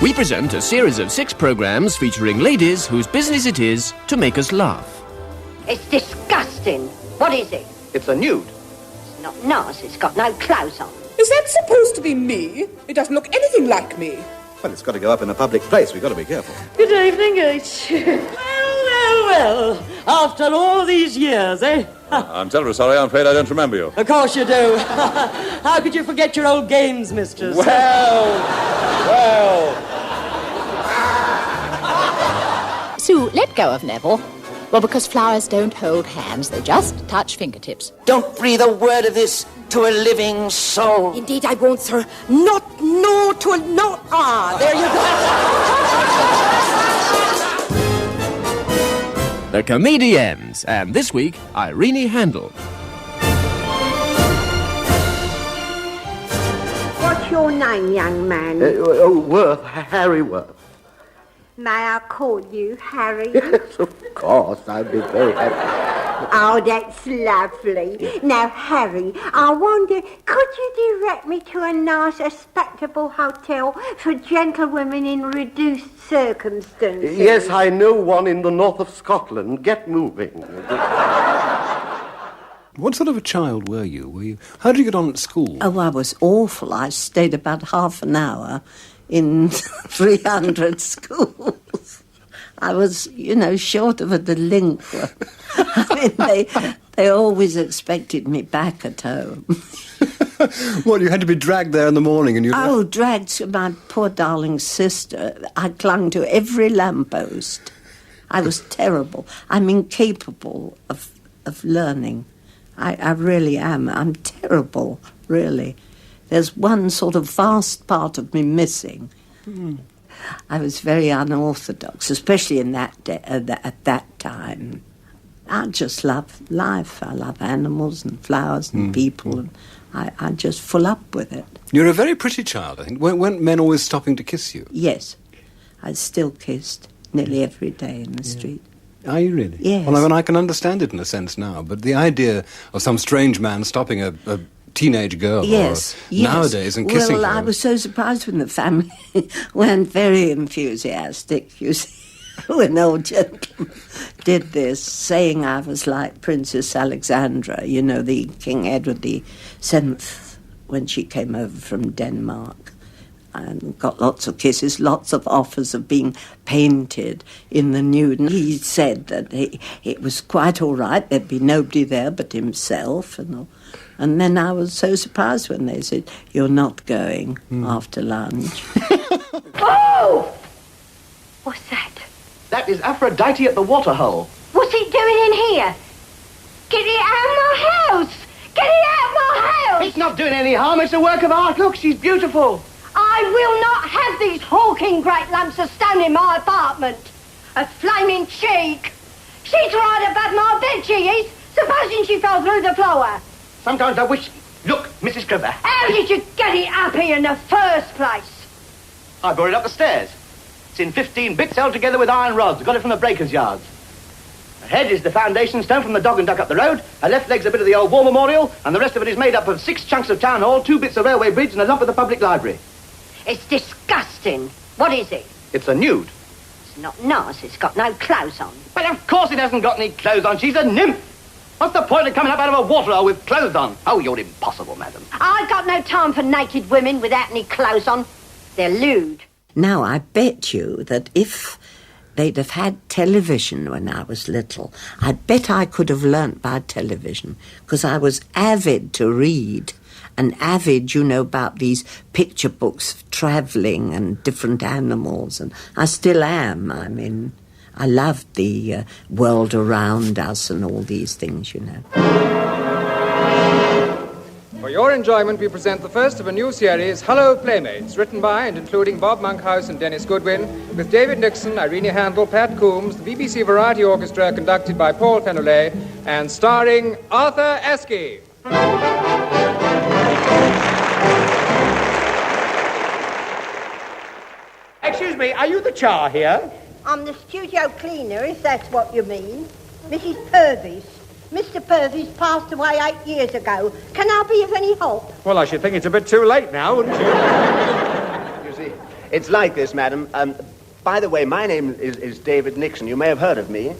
We present a series of 6 programmes featuring ladies whose business it is to make us laugh. It's disgusting. What is it? It's a nude. It's not nice. It's got no clothes on. Is that supposed to be me? It doesn't look anything like me. Well, it's got to go up in a public place. We've got to be careful. Good evening, H. Well, after all these years, eh? I'm terribly sorry. I'm afraid I don't remember you. Of course you do. How could you forget your old games, mistress? Well. Sue, let go of Neville. Well, because flowers don't hold hands, they just touch fingertips. Don't breathe a word of this to a living soul. Indeed, I won't, sir. Not to a... No. Ah, there you go. The Comedians, and this week, Irene Handl. What's your name, young man? Worth, Harry Worth. May I call you Harry? Yes, of course. I'd be very happy. Oh, that's lovely. Now, Harry, I wonder, could you direct me to a nice, respectable hotel for gentlewomen in reduced circumstances? Yes, I know one in the north of Scotland. Get moving. What sort of a child were you? How did you get on at school? Oh, I was awful. I stayed about half an hour in 300 schools. I was, short of a delinquent. I mean, they always expected me back at home. What, you had to be dragged there in the morning and you... Oh, dragged to my poor darling sister. I clung to every lamppost. I was terrible. I'm incapable of learning. I really am. I'm terrible, really. There's one sort of vast part of me missing. I was very unorthodox, especially in at that time. I just love life. I love animals and flowers and people, and I just full up with it. You're a very pretty child, I think. Weren't men always stopping to kiss you? Yes. I still kissed nearly every day in the street. Are you really? Yes. Well, I can understand it in a sense now, but the idea of some strange man stopping a teenage girl nowadays and kissing her... Well, I was so surprised when the family weren't very enthusiastic, you see, when old gentleman did this, saying I was like Princess Alexandra, the King Edward VII, when she came over from Denmark. And got lots of kisses, lots of offers of being painted in the nude. And he said that it was quite all right, there'd be nobody there but himself and all. And then I was so surprised when they said, you're not going after lunch. Oh! What's that? That is Aphrodite at the waterhole. What's he doing in here? Get it out of my house! Get it out of my house! It's not doing any harm. It's a work of art. Look, she's beautiful. I will not have these hawking great lumps of stone in my apartment. A flaming cheek. She's right above my bed, she is. Supposing she fell through the floor. Sometimes I wish... Look, Mrs. Cripper. How did you get it up here in the first place? I brought it up the stairs. It's in 15 bits held together with iron rods. Got it from the breaker's yards. The head is the foundation stone from the Dog and Duck up the road. Her left leg's a bit of the old war memorial, and the rest of it is made up of 6 chunks of town hall, 2 bits of railway bridge, and a lump of the public library. It's disgusting. What is it? It's a nude. It's not nice. It's got no clothes on. Well, of course it hasn't got any clothes on. She's a nymph. What's the point of coming up out of a waterhole with clothes on? Oh, you're impossible, madam. I've got no time for naked women without any clothes on. They're lewd. Now, I bet you that if they'd have had television when I was little, I bet I could have learnt by television, because I was avid to read. And avid, about these picture books of travelling and different animals. And I still am. I mean, I loved the world around us and all these things, For your enjoyment, we present the first of a new series, Hello Playmates, written by and including Bob Monkhouse and Dennis Goodwin, with David Nixon, Irene Handl, Pat Coombs, the BBC Variety Orchestra, conducted by Paul Fenoulet, and starring Arthur Esky. Excuse me, are you the char here? I'm the studio cleaner, if that's what you mean. Mrs. Purvis. Mr. Purvis passed away 8 years ago. Can I be of any help? Well, I should think it's a bit too late now, wouldn't you? You see, It's like this, madam. By the way, my name is David Nixon. You may have heard of me.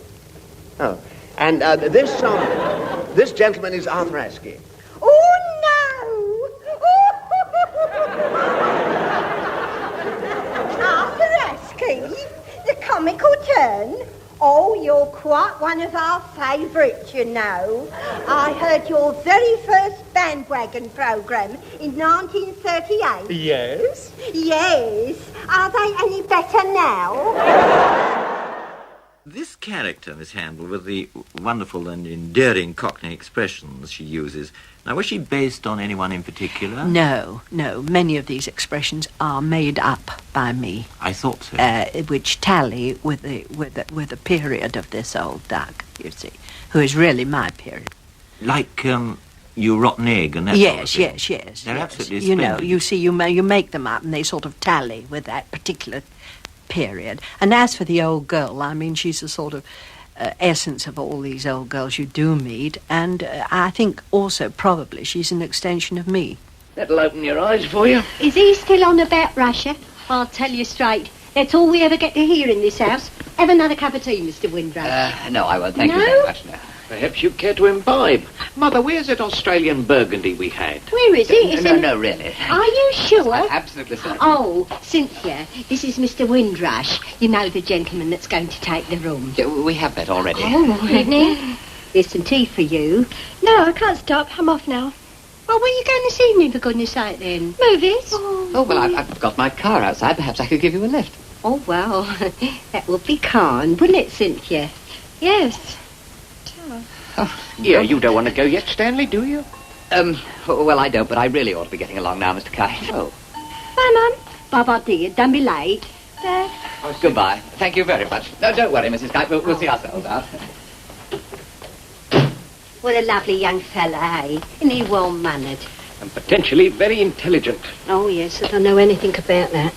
Oh. And this gentleman is Arthur Askey. Oh, no! Arthur Askey, the comical turn. Oh, you're quite one of our favourites, you know. I heard your very first bandwagon programme in 1938. Yes? Yes. Are they any better now? This character, Miss Handl, with the wonderful and endearing Cockney expressions she uses, now, was she based on anyone in particular? No. Many of these expressions are made up by me. I thought so. Which tally with the period of this old duck, you see, who is really my period. Like, you rotten egg and that sort of thing. Yes. They're absolutely You know, splendid. you see, you make them up and they sort of tally with that particular period. And as for the old girl, I mean, she's a sort of essence of all these old girls you do meet, and I think also probably she's an extension of me. That'll open your eyes for you. Is he still on about Russia? I'll tell you straight. That's all we ever get to hear in this house. Have another cup of tea, Mr. Windrush. No, I won't. Thank you No? very much. No. Perhaps you care to imbibe. Mother, where's that Australian burgundy we had? Where is it? No, really. Are you sure? Absolutely certain. Oh, Cynthia, this is Mr. Windrush. You know, the gentleman that's going to take the room. Yeah, we have that already. Oh, evening. There's some tea for you. No, I can't stop. I'm off now. Well, where are you going this evening, for goodness sake, then? Movies. Oh, well, I've got my car outside. Perhaps I could give you a lift. Oh, well, that would be kind, wouldn't it, Cynthia? Yes. Yeah, you don't want to go yet, Stanley, do you? Well, I don't, but I really ought to be getting along now, Mr. Kite. Oh. Bye, Mum. Bye-bye, dear. Don't be late. Dad. Oh, goodbye. Thank you very much. No, don't worry, Mrs. Kite. We'll see ourselves out. What a lovely young fella, eh? Isn't he well-mannered? And potentially very intelligent. Oh, yes, I don't know anything about that.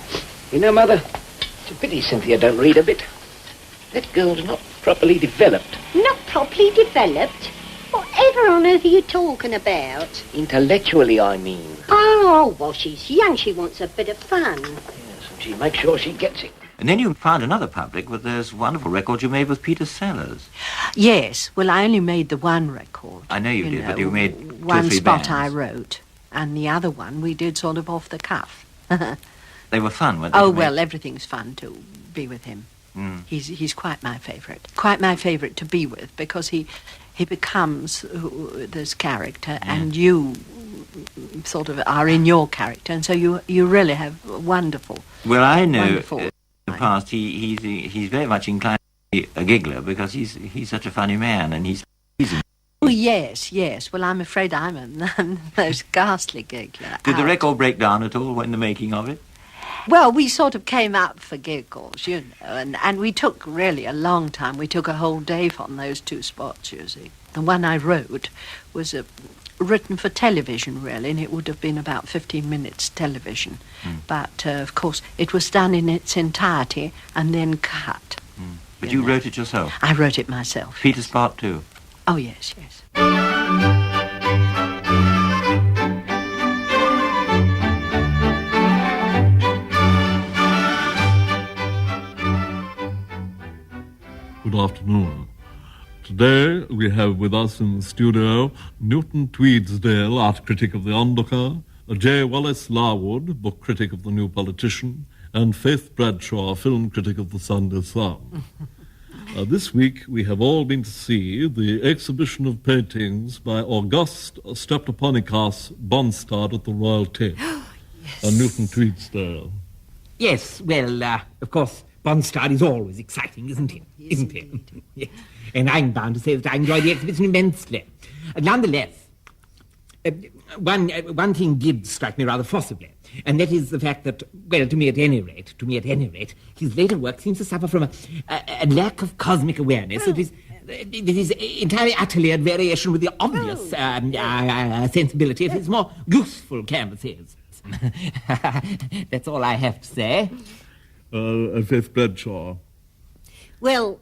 You know, Mother, it's a pity Cynthia don't read a bit. That girl's not properly developed. Not properly developed? Whatever on earth are you talking about? Intellectually, I mean. Oh, well, she's young. She wants a bit of fun. Yes, and she makes sure she gets it. And then you found another public with those wonderful records you made with Peter Sellers. Yes, well, I only made the one record. I know you did, but you made two or one three spot bands. I wrote, and the other one we did sort of off the cuff. They were fun, weren't they? Oh, to make? well, everything's fun to be with him. Mm. He's quite my favourite. Quite my favourite to be with, because he becomes this character, and you sort of are in your character, and so you really have wonderful. Well, I know wonderful in the past he's very much inclined to be a giggler because he's such a funny man, and he's easy. Oh, yes. Well, I'm afraid I'm the most ghastly giggler. Did the out. record break down at all in the making of it? Well, we sort of came up for giggles, you know, and we took really a long time. We took a whole day on those two spots, you see. The one I wrote was written for television, really, and it would have been about 15 minutes television. But, of course, it was done in its entirety and then cut. But you wrote it yourself? I wrote it myself. Peter's part too? Oh, yes. Good afternoon. Today we have with us in the studio Newton Tweedsdale, art critic of The Onlooker, J. Wallace Larwood, book critic of The New Politician, and Faith Bradshaw, film critic of The Sunday Sun. This week we have all been to see the exhibition of paintings by Auguste Streptoponikas Bonsard at the Royal Tate. Newton Tweedsdale. Yes, well, of course, Bonsard is always exciting, isn't he? Isn't he? Yes. And I'm bound to say that I enjoyed the exhibition immensely. Nonetheless, one thing did strike me rather forcibly, and that is the fact that, well, to me at any rate, his later work seems to suffer from a lack of cosmic awareness that is entirely utterly at variation with the obvious sensibility of his more useful canvases. That's all I have to say. Faith Bradshaw. Well,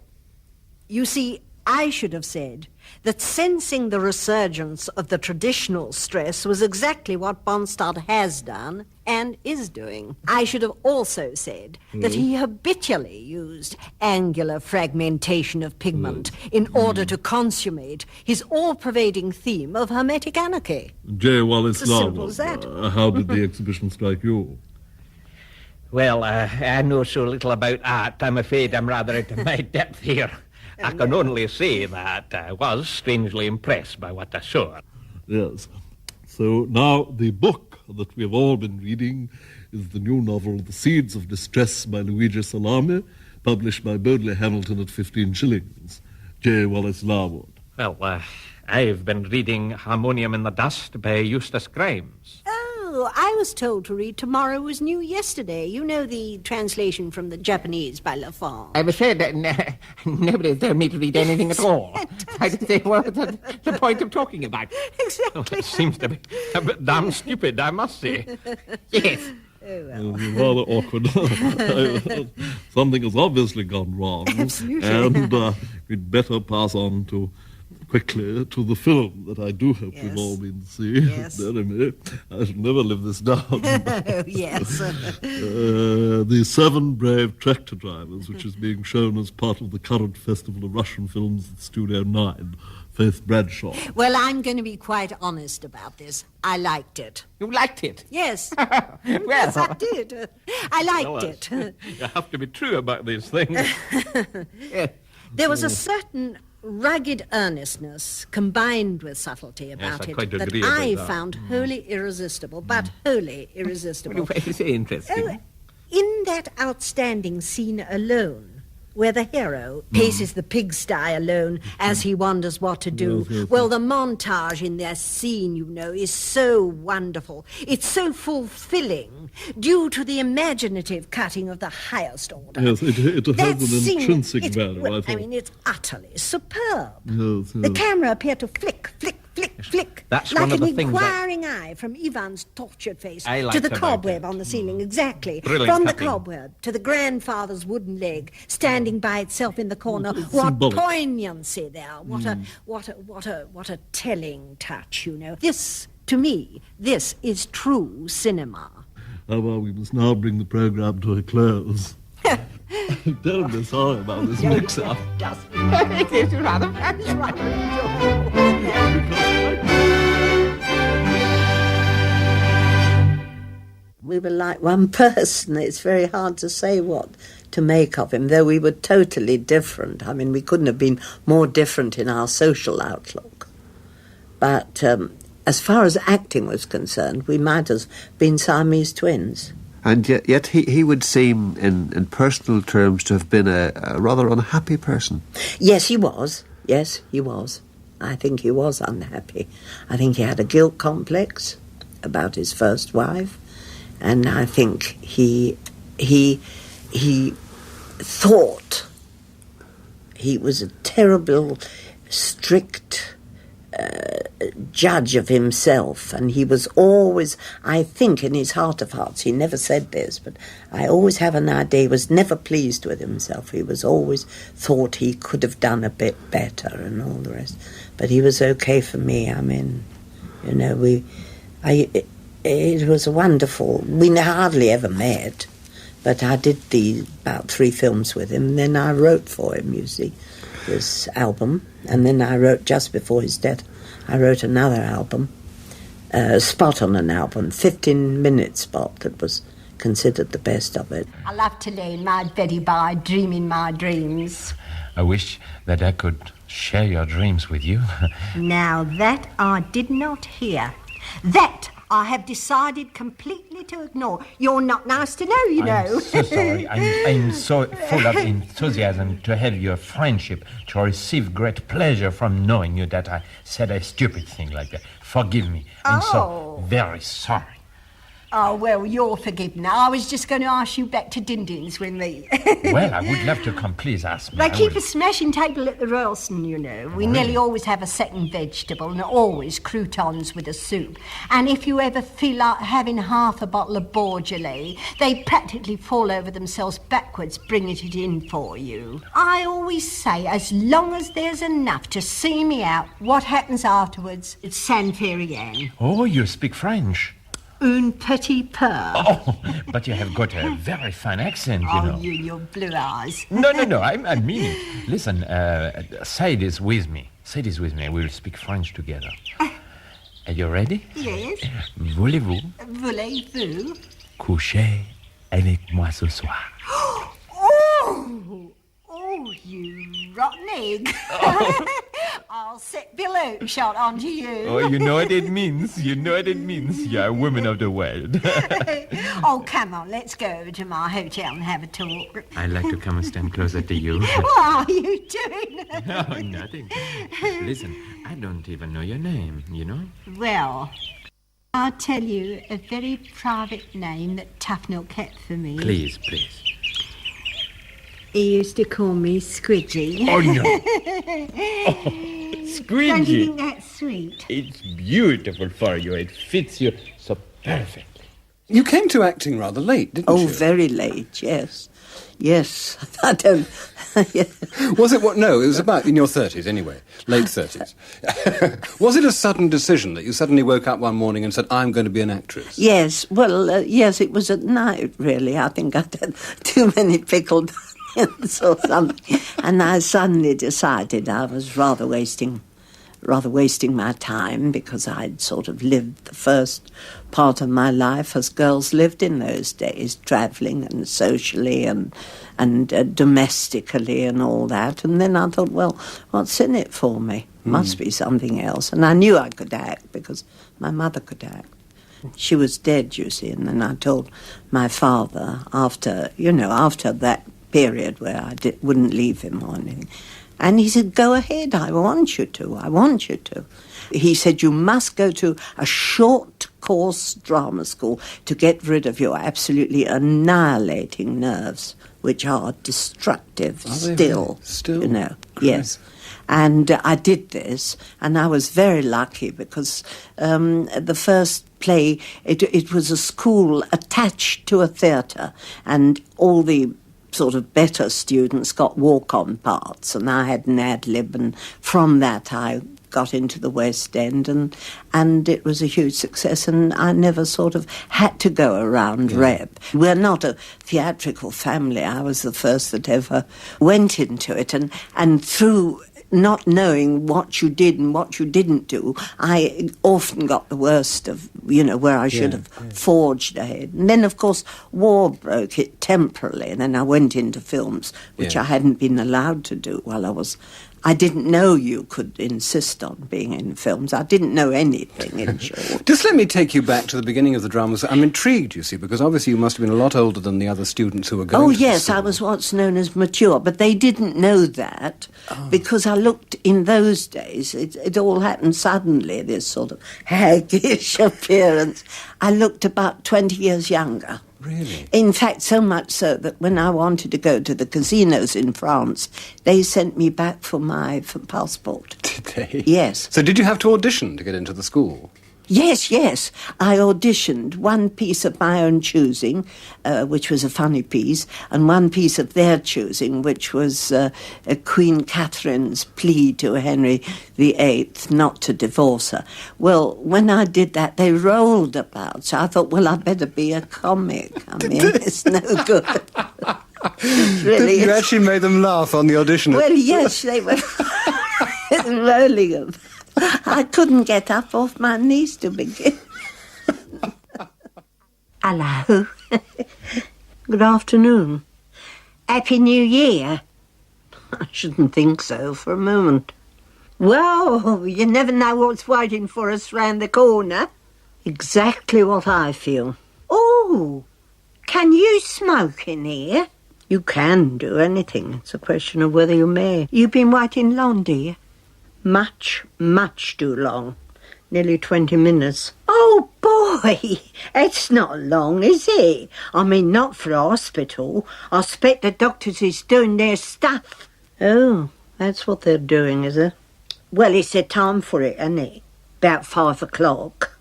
you see, I should have said that sensing the resurgence of the traditional stress was exactly what Bonstad has done and is doing. I should have also said that he habitually used angular fragmentation of pigment in order to consummate his all-pervading theme of hermetic anarchy. J. Wallace It's as simple as Larwood, that. how did the exhibition strike you? Well, I know so little about art, I'm afraid I'm rather out of my depth here. I can only say that I was strangely impressed by what I saw. Yes. So now the book that we have all been reading is the new novel The Seeds of Distress by Luigi Salame, published by Bodley Hamilton at 15 shillings. J. Wallace Larwood. Well, I've been reading Harmonium in the Dust by Eustace Grimes. Oh, I was told to read Tomorrow Was New Yesterday. You know, the translation from the Japanese by Lafon. I'm afraid that nobody told me to read anything at all. I didn't say what the point of talking about. Exactly. Oh, it seems to be a bit damn stupid, I must say. Yes. Oh, Rather awkward. Something has obviously gone wrong. Absolutely. And we'd better pass on quickly to the film that I do hope you've all been to see. Yes. Dear me, I should never live this down. Yes. The 7 Brave Tractor Drivers, which is being shown as part of the current Festival of Russian Films at Studio 9, Faith Bradshaw. Well, I'm going to be quite honest about this. I liked it. You liked it? Yes. Well. Yes, I did. I liked it. You have to be true about these things. There was a certain rugged earnestness combined with subtlety about I it quite that agree I about that. found wholly irresistible, but wholly irresistible. Well, it's interesting. In that outstanding scene alone, where the hero paces the pigsty alone as he wonders what to do. Yes. Well, the montage in that scene, you know, is so wonderful. It's so fulfilling due to the imaginative cutting of the highest order. Yes, it has That an scene, intrinsic value, well, I thought. I mean, it's utterly superb. Yes, The yes. camera appeared to flick, flick, flick, flick, That's like one of an the things that inquiring eye from Ivan's tortured face I to liked the about cobweb it. on the ceiling, exactly. Brilliant From cutting. the cobweb to the grandfather's wooden leg standing by itself in the corner. It's What symbolic. poignancy there! What a telling touch! You know, this to me, this is true cinema. Well, we must now bring the programme to a close. I'm terribly sorry about this mix-up. It is rather We were like one person. It's very hard to say what to make of him, though we were totally different. I mean, we couldn't have been more different in our social outlook. But as far as acting was concerned, we might have been Siamese twins. And yet he would seem, in personal terms, to have been a rather unhappy person. Yes, he was. Yes, he was. I think he was unhappy. I think he had a guilt complex about his first wife, and I think he thought he was a terrible, strict judge of himself, and he was always, I think in his heart of hearts, he never said this, but I always have an idea he was never pleased with himself. He was always thought he could have done a bit better and all the rest. But he was okay for me. I mean, you know, it was wonderful. We hardly ever met, but I did about 3 films with him, and then I wrote for him, you see, this album, and then I wrote just before his death, I wrote another album, spot on an album, 15-minute spot that was considered the best of it. I love to lay in my beddy by, dreaming my dreams. I wish that I could share your dreams with you. Now that I did not hear. That I have decided completely to ignore. You're not nice to know, you know. I'm so sorry. I'm so full of enthusiasm to have your friendship, to receive great pleasure from knowing you, that I said a stupid thing like that. Forgive me. I'm so very sorry. Oh, well, you're forgiven. I was just going to ask you back to Dindins with me. Well, I would love to come. Please ask me. They keep a smashing table at the Royalston, you know. We nearly always have a second vegetable and always croutons with a soup. And if you ever feel like having half a bottle of Beaujolais, they practically fall over themselves backwards bringing it in for you. I always say, as long as there's enough to see me out, what happens afterwards, it's San Ferrian. Oh, you speak French. Un petit peu. Oh, but you have got a very fine accent, you know. Oh, you and your blue eyes. No, I mean it. Listen, say this with me. Say this with me. We'll speak French together. Are you ready? Yes. Voulez-vous coucher avec moi ce soir? Oh, you rotten egg. I'll set Bill Oakeshott onto you. Oh, you know what it means. You know what it means. You're a woman of the world. Oh, come on, let's go over to my hotel and have a talk. I'd like to come and stand closer to you. What are you doing? Oh, nothing. Listen, I don't even know your name, you know? Well, I'll tell you a very private name that Tufnell kept for me. Please. He used to call me Squidgy. Oh, no. Oh, Squidgy. Don't you think that's sweet? It's beautiful for you. It fits you so perfectly. You came to acting rather late, didn't you? Oh, very late, yes. Yes, I don't... Was it what? No, it was about in your 30s anyway, late 30s. Was it a sudden decision that you suddenly woke up one morning and said, I'm going to be an actress? Yes, well, yes, it was at night, really. I think I'd had too many pickled onions or something. And I suddenly decided I was rather wasting my time because I'd sort of lived the first part of my life as girls lived in those days, travelling and socially and domestically and all that. And then I thought, well, what's in it for me? Must be something else. And I knew I could act because my mother could act. She was dead, you see, and then I told my father after that period where I wouldn't leave him or anything. And he said, go ahead, I want you to. He said, you must go to a short course drama school to get rid of your absolutely annihilating nerves, which are destructive still, you know. Correct. Yes. And I did this, and I was very lucky because the first play, it was a school attached to a theatre, and all the sort of better students got walk-on parts, and I had an ad-lib, and from that I got into the West End, and it was a huge success, and I never sort of had to go around rep. We're not a theatrical family. I was the first that ever went into it, and through not knowing what you did and what you didn't do, I often got the worst of, where I should have forged ahead. And then, of course, war broke it temporarily, and then I went into films, which I hadn't been allowed to do while I didn't know you could insist on being in films. I didn't know anything, in short. Just let me take you back to the beginning of the drama. I'm intrigued, you see, because obviously you must have been a lot older than the other students who were going to yes, I was what's known as mature, but they didn't know that because I looked in those days, it all happened suddenly, this sort of haggish appearance. I looked about 20 years younger. Really? In fact, so much so that when I wanted to go to the casinos in France, they sent me back for my passport. Did they? Yes. So did you have to audition to get into the school? Yes. I auditioned one piece of my own choosing, which was a funny piece, and one piece of their choosing, which was Queen Catherine's plea to Henry VIII not to divorce her. Well, when I did that, they rolled about, so I thought, well, I'd better be a comic. I mean, it's no good. Really, you actually made them laugh on the audition? Well, yes, they were rolling about. I couldn't get up off my knees to begin. Hello. Good afternoon. Happy New Year. I shouldn't think so for a moment. Well, you never know what's waiting for us round the corner. Exactly what I feel. Oh, can you smoke in here? You can do anything. It's a question of whether you may. You've been waiting long, dear? Much, much too long. Nearly 20 minutes. Oh, Oh, boy, it's not long, is it? I mean, not for a hospital. I expect the doctors is doing their stuff. Oh, that's what they're doing, is it? Well, it's the time for it, isn't it? About 5 o'clock.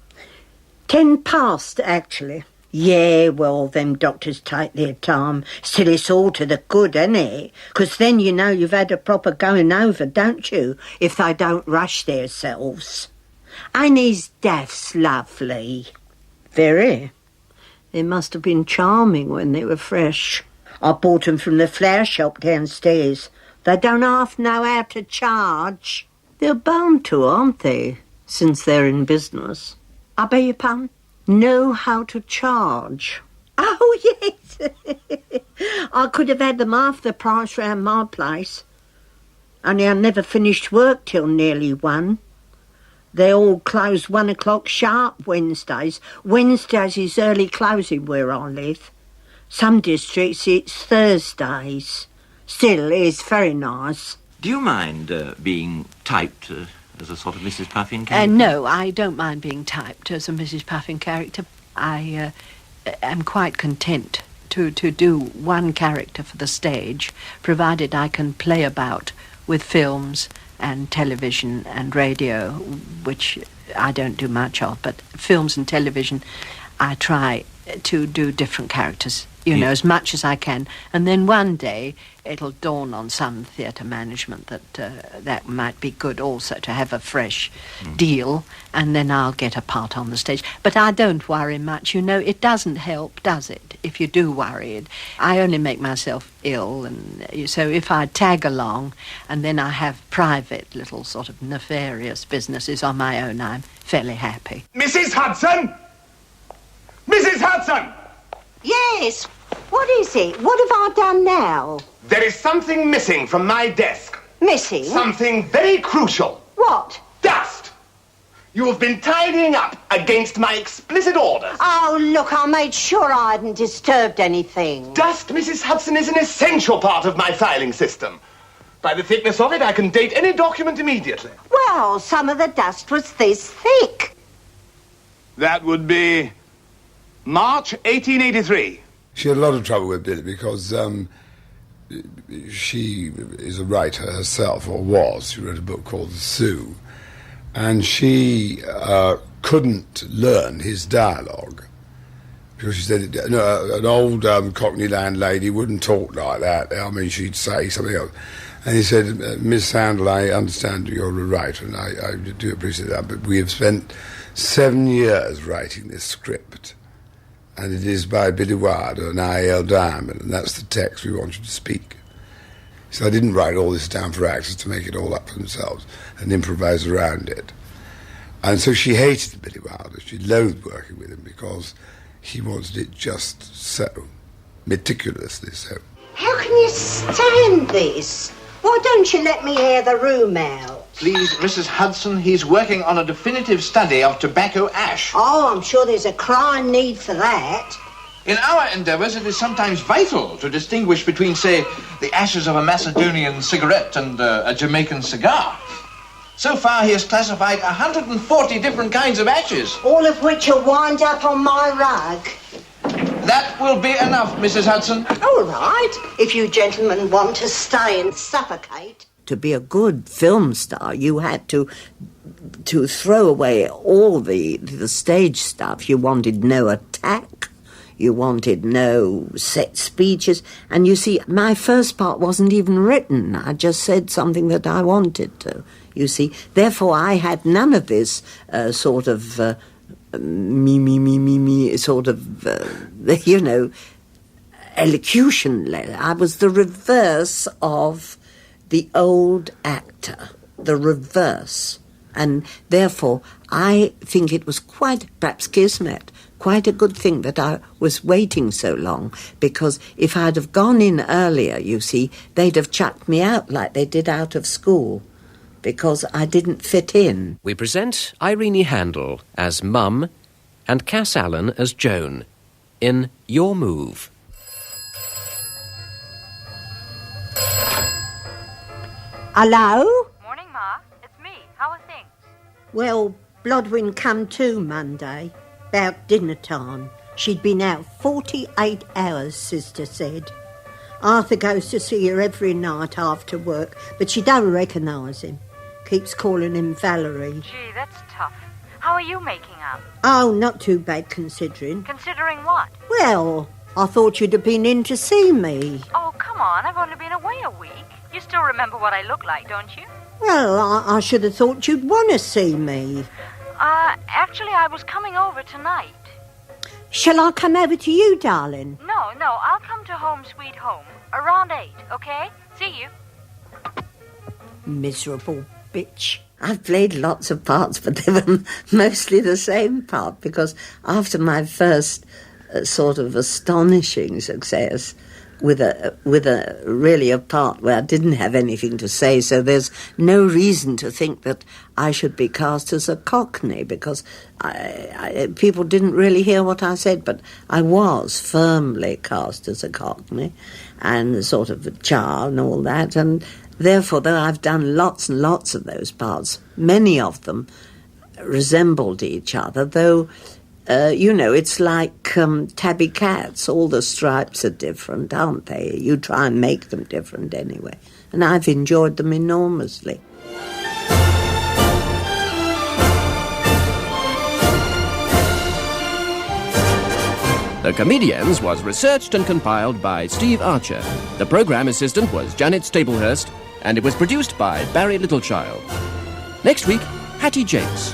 10 past, actually. Yeah, well, them doctors take their time. Still, it's all to the good, isn't it? 'Cause then you know you've had a proper going over, don't you? If they don't rush themselves. Ain't his daffs lovely? Very. They must have been charming when they were fresh. I bought 'em from the flower shop downstairs. They don't half know how to charge. They're bound to, aren't they? Since they're in business. I beg your pardon? Know how to charge. Oh, yes. I could have had them half the price round my place. Only I never finished work till nearly 1. They all close 1 o'clock sharp Wednesdays. Wednesdays is early closing where I live. Some districts it's Thursdays. Still, it's very nice. Do you mind being typed as a sort of Mrs. Puffin character? No, I don't mind being typed as a Mrs. Puffin character. I am quite content to do one character for the stage, provided I can play about with films and television and radio, which I don't do much of, but films and television, I try to do different characters, you know, as much as I can. And then one day it'll dawn on some theatre management that that might be good also to have a fresh deal, and then I'll get a part on the stage. But I don't worry much, you know. It doesn't help, does it, if you do worry? I only make myself ill, and so if I tag along and then I have private little sort of nefarious businesses on my own, I'm fairly happy. Mrs. Hudson! Mrs. Hudson! Yes, what is it? What have I done now? There is something missing from my desk. Missing? Something very crucial. What? Dust! You have been tidying up against my explicit orders. Oh, look, I made sure I hadn't disturbed anything. Dust, Mrs. Hudson, is an essential part of my filing system. By the thickness of it, I can date any document immediately. Well, some of the dust was this thick. That would be March 1883. She had a lot of trouble with Billy because she is a writer herself, or was. She wrote a book called The Sioux, and she couldn't learn his dialogue because she said an old Cockney landlady wouldn't talk like that. I mean, she'd say something else. And he said, Miss Handl, I understand you're a writer, and I do appreciate that, but we have spent 7 years writing this script. And it is by Billy Wilder and I.L. Diamond, and that's the text we want you to speak. So I didn't write all this down for actors to make it all up for themselves and improvise around it. And so she hated Billy Wilder. She loathed working with him because he wanted it just so, meticulously so. How can you stand this? Why don't you let me air the room out? Please, Mrs. Hudson, he's working on a definitive study of tobacco ash. Oh, I'm sure there's a crying need for that. In our endeavours, it is sometimes vital to distinguish between, say, the ashes of a Macedonian cigarette and a Jamaican cigar. So far, he has classified 140 different kinds of ashes. All of which will wind up on my rug. That will be enough, Mrs. Hudson. All right, if you gentlemen want to stay and suffocate. To be a good film star, you had to throw away all the stage stuff. You wanted no attack. You wanted no set speeches. And you see, my first part wasn't even written. I just said something that I wanted to, you see. Therefore, I had none of this sort of me, sort of, you know, elocution. I was the reverse of the old actor, the reverse. And therefore, I think it was quite, perhaps kismet, quite a good thing that I was waiting so long, because if I'd have gone in earlier, you see, they'd have chucked me out like they did out of school, because I didn't fit in. We present Irene Handl as Mum and Cass Allen as Joan in Your Move. Hello? Morning, Ma. It's me. How are things? Well, Blodwin come too Monday, about dinner time. She'd been out 48 hours, Sister said. Arthur goes to see her every night after work, but she don't recognise him. Keeps calling him Valerie. Gee, that's tough. How are you making out? Oh, not too bad considering. Considering what? Well, I thought you'd have been in to see me. Oh, come on. I've only been away a week. You still remember what I look like, don't you? Well, I should have thought you'd want to see me. Actually, I was coming over tonight. Shall I come over to you, darling? No, I'll come to Home Sweet Home around 8, okay? See you. Miserable bitch. I've played lots of parts, but they were mostly the same part, because after my first sort of astonishing success with a really a part where I didn't have anything to say, so there's no reason to think that I should be cast as a Cockney, because people didn't really hear what I said, but I was firmly cast as a Cockney and sort of a char and all that, and therefore, though I've done lots and lots of those parts, many of them resembled each other, though it's like tabby cats. All the stripes are different, aren't they? You try and make them different anyway. And I've enjoyed them enormously. The Comedians was researched and compiled by Steve Archer. The programme assistant was Janet Staplehurst, and it was produced by Barry Littlechild. Next week, Hattie Jakes.